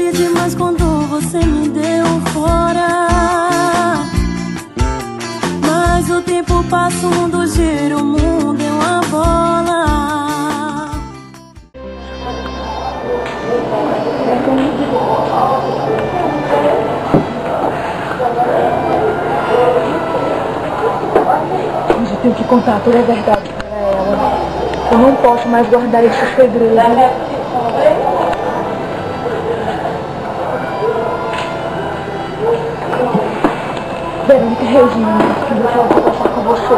sofri demais quando você me deu fora. Mas o tempo passa, o mundo gira, o mundo é uma bola. Mas eu tenho que contar toda a verdade pra ela. Eu não posso mais guardar esses segredos. Verônica e Regina, eu quero conversar com você.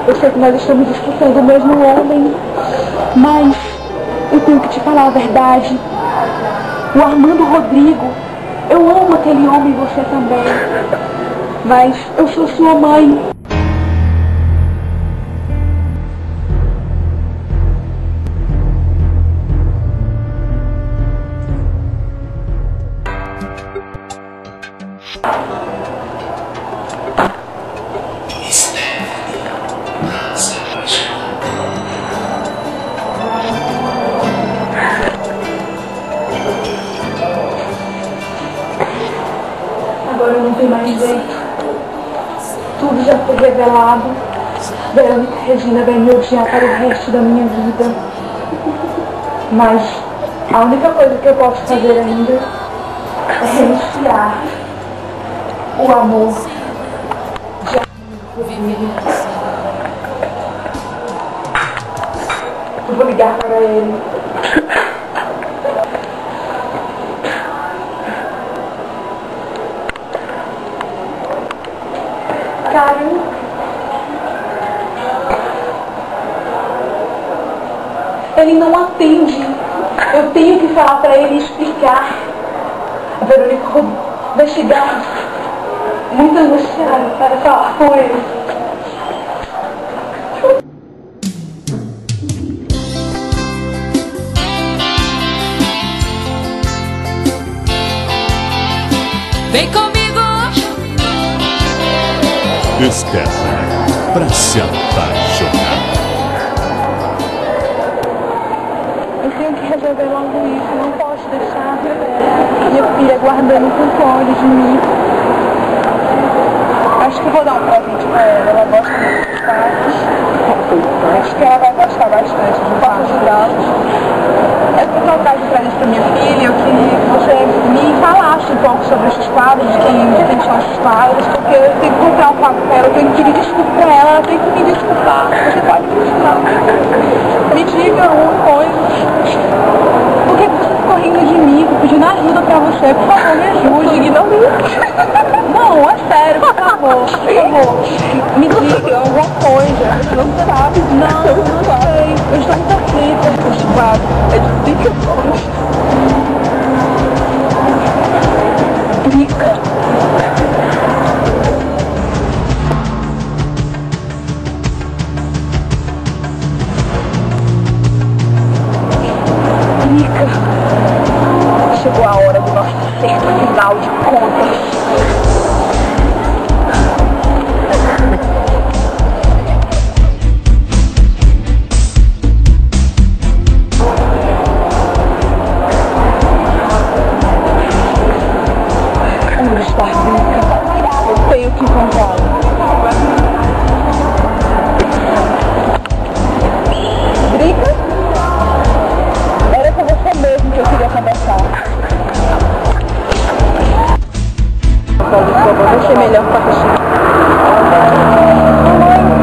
Eu sei que nós estamos disputando o mesmo homem, mas eu tenho que te falar a verdade. O Armando Rodrigo, eu amo aquele homem e você também, mas eu sou sua mãe. Agora eu não tenho mais jeito. Tudo já foi revelado. Verônica e Regina vai me odiar para o resto da minha vida. Mas a única coisa que eu posso fazer ainda é renunciar o amor de amigo. Eu vou ligar para ele. Caio, ele não atende. Eu tenho que falar para ele e explicar. A Verônica vai chegar muito angustiada para falar com ele. Vem comigo! Stephanie, pra se apaixonar. Eu tenho que resolver logo isso, não posso deixar minha filha guardando controle de mim. Acho que eu vou dar um presente pra ela gosta muito dos quadros. Acho que ela vai gostar bastante de quadros braços. Eu vou trocar de presente pra minha filha, eu queria que você me falasse um pouco sobre esses quadros, de quem são esses quadros, porque eu tenho que comprar um quadro pra ela, eu tenho que pedir desculpa pra ela, ela tem que me desculpar. Você pode me desculpar. Me diga uma coisa. Por que você ficou rindo de mim? Tô pedindo ajuda pra você, por favor, me ajude. Não, é sério, por favor, me diga alguma coisa. Não sabe? Não sei. Eu estou muito aflita com esse quadro. É difícil. Rica. Chegou a hora do nosso acerto final de contas. Onde está a Rica? Eu tenho que encontrá-la. Rica? Era com você mesmo que eu queria conversar. Vai ser melhor pra você. Mamãe.